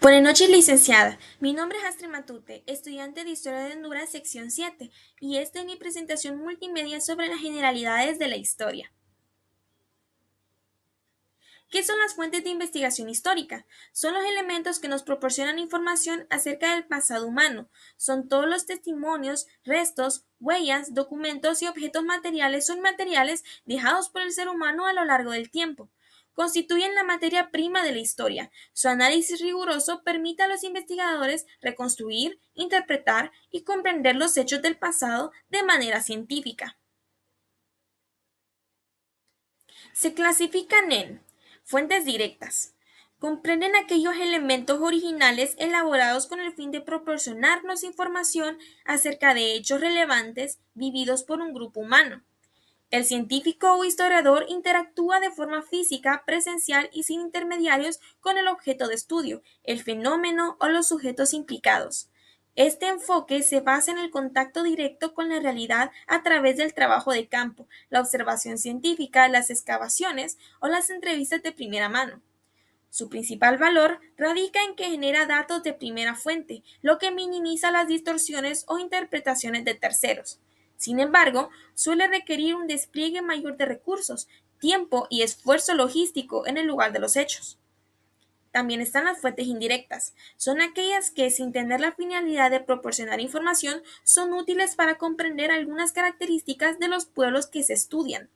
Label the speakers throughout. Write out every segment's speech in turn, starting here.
Speaker 1: Buenas noches, licenciada. Mi nombre es Astrid Matute, estudiante de Historia de Honduras, sección 7, y esta es mi presentación multimedia sobre las generalidades de la historia. ¿Qué son las fuentes de investigación histórica? Son los elementos que nos proporcionan información acerca del pasado humano. Son todos los testimonios, restos, huellas, documentos y objetos materiales o inmateriales dejados por el ser humano a lo largo del tiempo. Constituyen la materia prima de la historia. Su análisis riguroso permite a los investigadores reconstruir, interpretar y comprender los hechos del pasado de manera científica. Se clasifican en fuentes directas. Comprenden aquellos elementos originales elaborados con el fin de proporcionarnos información acerca de hechos relevantes vividos por un grupo humano. El científico o historiador interactúa de forma física, presencial y sin intermediarios con el objeto de estudio, el fenómeno o los sujetos implicados. Este enfoque se basa en el contacto directo con la realidad a través del trabajo de campo, la observación científica, las excavaciones o las entrevistas de primera mano. Su principal valor radica en que genera datos de primera fuente, lo que minimiza las distorsiones o interpretaciones de terceros. Sin embargo, suele requerir un despliegue mayor de recursos, tiempo y esfuerzo logístico en el lugar de los hechos. También están las fuentes indirectas. Son aquellas que, sin tener la finalidad de proporcionar información, son útiles para comprender algunas características de los pueblos que se estudian.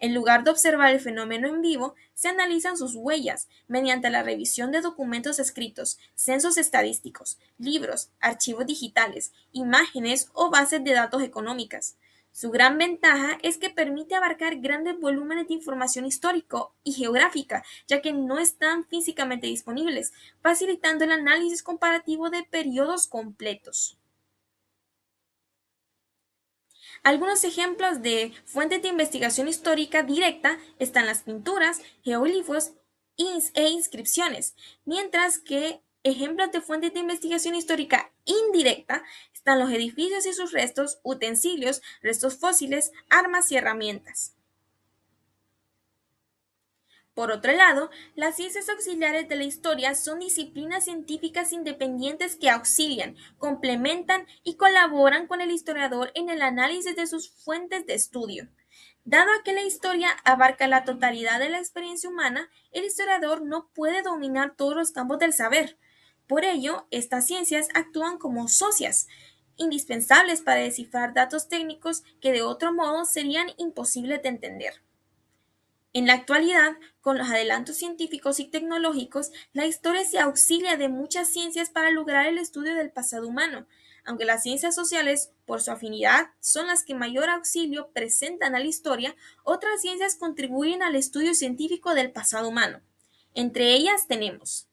Speaker 1: En lugar de observar el fenómeno en vivo, se analizan sus huellas mediante la revisión de documentos escritos, censos estadísticos, libros, archivos digitales, imágenes o bases de datos económicas. Su gran ventaja es que permite abarcar grandes volúmenes de información histórico y geográfica, ya que no están físicamente disponibles, facilitando el análisis comparativo de periodos completos. Algunos ejemplos de fuentes de investigación histórica directa están las pinturas, geoglifos e inscripciones, mientras que ejemplos de fuentes de investigación histórica indirecta están los edificios y sus restos, utensilios, restos fósiles, armas y herramientas. Por otro lado, las ciencias auxiliares de la historia son disciplinas científicas independientes que auxilian, complementan y colaboran con el historiador en el análisis de sus fuentes de estudio. Dado que la historia abarca la totalidad de la experiencia humana, el historiador no puede dominar todos los campos del saber. Por ello, estas ciencias actúan como socias, indispensables para descifrar datos técnicos que de otro modo serían imposibles de entender. En la actualidad, con los adelantos científicos y tecnológicos, la historia se auxilia de muchas ciencias para lograr el estudio del pasado humano, aunque las ciencias sociales, por su afinidad, son las que mayor auxilio presentan a la historia, otras ciencias contribuyen al estudio científico del pasado humano. Entre ellas tenemos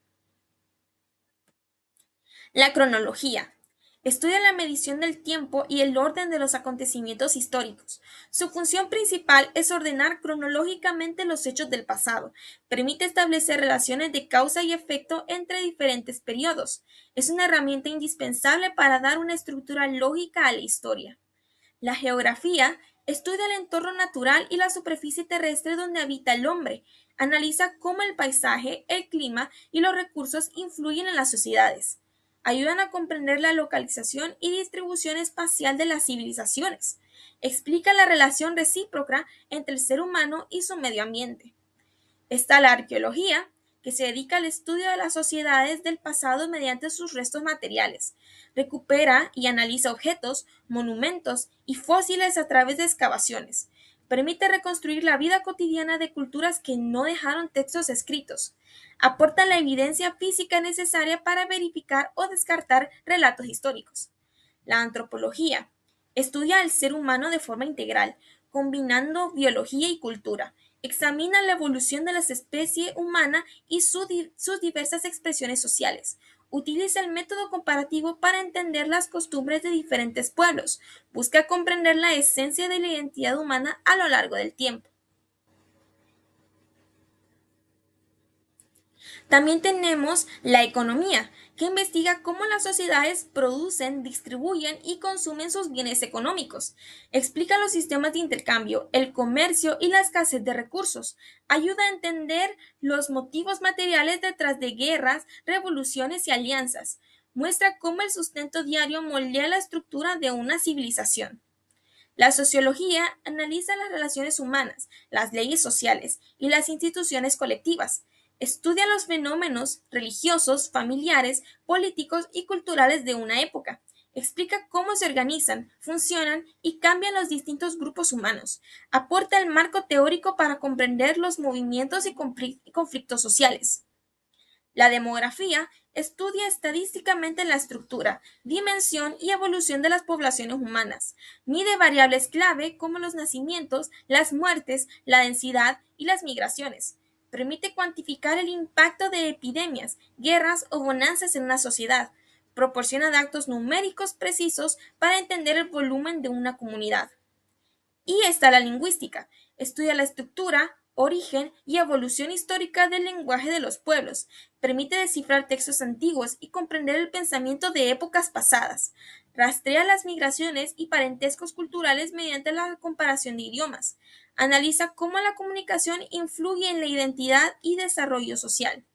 Speaker 1: la cronología. Estudia la medición del tiempo y el orden de los acontecimientos históricos. Su función principal es ordenar cronológicamente los hechos del pasado. Permite establecer relaciones de causa y efecto entre diferentes periodos. Es una herramienta indispensable para dar una estructura lógica a la historia. La geografía estudia el entorno natural y la superficie terrestre donde habita el hombre. Analiza cómo el paisaje, el clima y los recursos influyen en las sociedades. Ayudan a comprender la localización y distribución espacial de las civilizaciones. Explica la relación recíproca entre el ser humano y su medio ambiente. Está la arqueología, que se dedica al estudio de las sociedades del pasado mediante sus restos materiales. Recupera y analiza objetos, monumentos y fósiles a través de excavaciones. Permite reconstruir la vida cotidiana de culturas que no dejaron textos escritos. Aporta la evidencia física necesaria para verificar o descartar relatos históricos. La antropología estudia al ser humano de forma integral, combinando biología y cultura. Examina la evolución de la especie humana y sus diversas expresiones sociales. Utiliza el método comparativo para entender las costumbres de diferentes pueblos. Busca comprender la esencia de la identidad humana a lo largo del tiempo. También tenemos la economía, que investiga cómo las sociedades producen, distribuyen y consumen sus bienes económicos. Explica los sistemas de intercambio, el comercio y la escasez de recursos. Ayuda a entender los motivos materiales detrás de guerras, revoluciones y alianzas. Muestra cómo el sustento diario moldea la estructura de una civilización. La sociología analiza las relaciones humanas, las leyes sociales y las instituciones colectivas. Estudia los fenómenos religiosos, familiares, políticos y culturales de una época. Explica cómo se organizan, funcionan y cambian los distintos grupos humanos. Aporta el marco teórico para comprender los movimientos y conflictos sociales. La demografía estudia estadísticamente la estructura, dimensión y evolución de las poblaciones humanas. Mide variables clave como los nacimientos, las muertes, la densidad y las migraciones. Permite cuantificar el impacto de epidemias, guerras o bonanzas en una sociedad. Proporciona datos numéricos precisos para entender el volumen de una comunidad. Y está la lingüística. Estudia la estructura, origen y evolución histórica del lenguaje de los pueblos. Permite descifrar textos antiguos y comprender el pensamiento de épocas pasadas. Rastrea las migraciones y parentescos culturales mediante la comparación de idiomas. Analiza cómo la comunicación influye en la identidad y desarrollo social.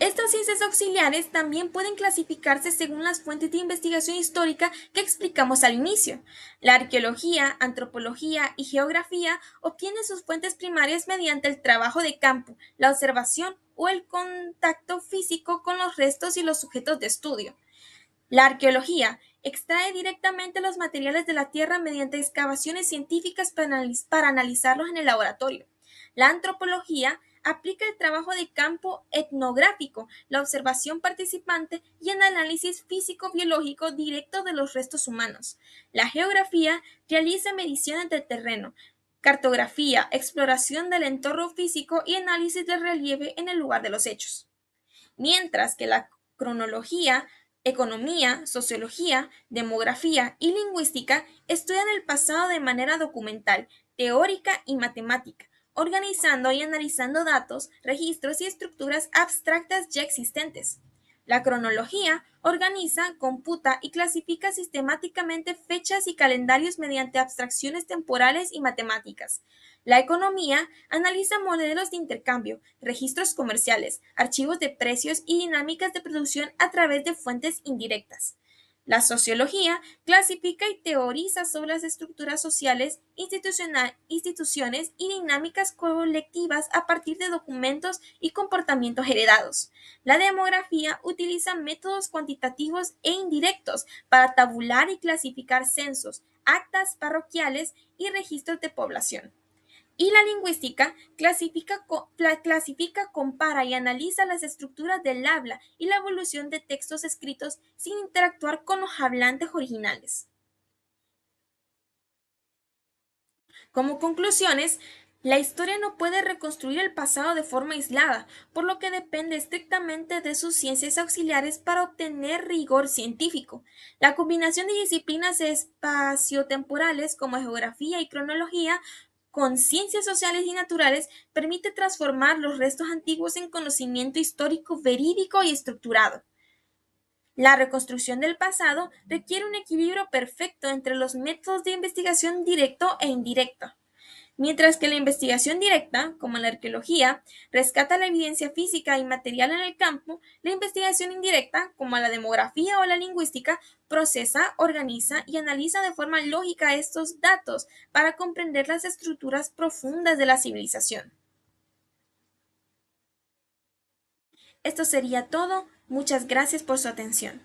Speaker 1: Estas ciencias auxiliares también pueden clasificarse según las fuentes de investigación histórica que explicamos al inicio. La arqueología, antropología y geografía obtienen sus fuentes primarias mediante el trabajo de campo, la observación o el contacto físico con los restos y los sujetos de estudio. La arqueología extrae directamente los materiales de la tierra mediante excavaciones científicas para analizarlos en el laboratorio. La antropología aplica el trabajo de campo etnográfico, la observación participante y el análisis físico-biológico directo de los restos humanos. La geografía realiza mediciones del terreno, cartografía, exploración del entorno físico y análisis del relieve en el lugar de los hechos. Mientras que la cronología, economía, sociología, demografía y lingüística estudian el pasado de manera documental, teórica y matemática, organizando y analizando datos, registros y estructuras abstractas ya existentes. La cronología organiza, computa y clasifica sistemáticamente fechas y calendarios mediante abstracciones temporales y matemáticas. La economía analiza modelos de intercambio, registros comerciales, archivos de precios y dinámicas de producción a través de fuentes indirectas. La sociología clasifica y teoriza sobre las estructuras sociales, instituciones y dinámicas colectivas a partir de documentos y comportamientos heredados. La demografía utiliza métodos cuantitativos e indirectos para tabular y clasificar censos, actas parroquiales y registros de población. Y la lingüística clasifica, compara y analiza las estructuras del habla y la evolución de textos escritos sin interactuar con los hablantes originales. Como conclusiones, la historia no puede reconstruir el pasado de forma aislada, por lo que depende estrictamente de sus ciencias auxiliares para obtener rigor científico. La combinación de disciplinas espaciotemporales como geografía y cronología con ciencias sociales y naturales permite transformar los restos antiguos en conocimiento histórico verídico y estructurado. La reconstrucción del pasado requiere un equilibrio perfecto entre los métodos de investigación directo e indirecto. Mientras que la investigación directa, como la arqueología, rescata la evidencia física y material en el campo, la investigación indirecta, como la demografía o la lingüística, procesa, organiza y analiza de forma lógica estos datos para comprender las estructuras profundas de la civilización. Esto sería todo. Muchas gracias por su atención.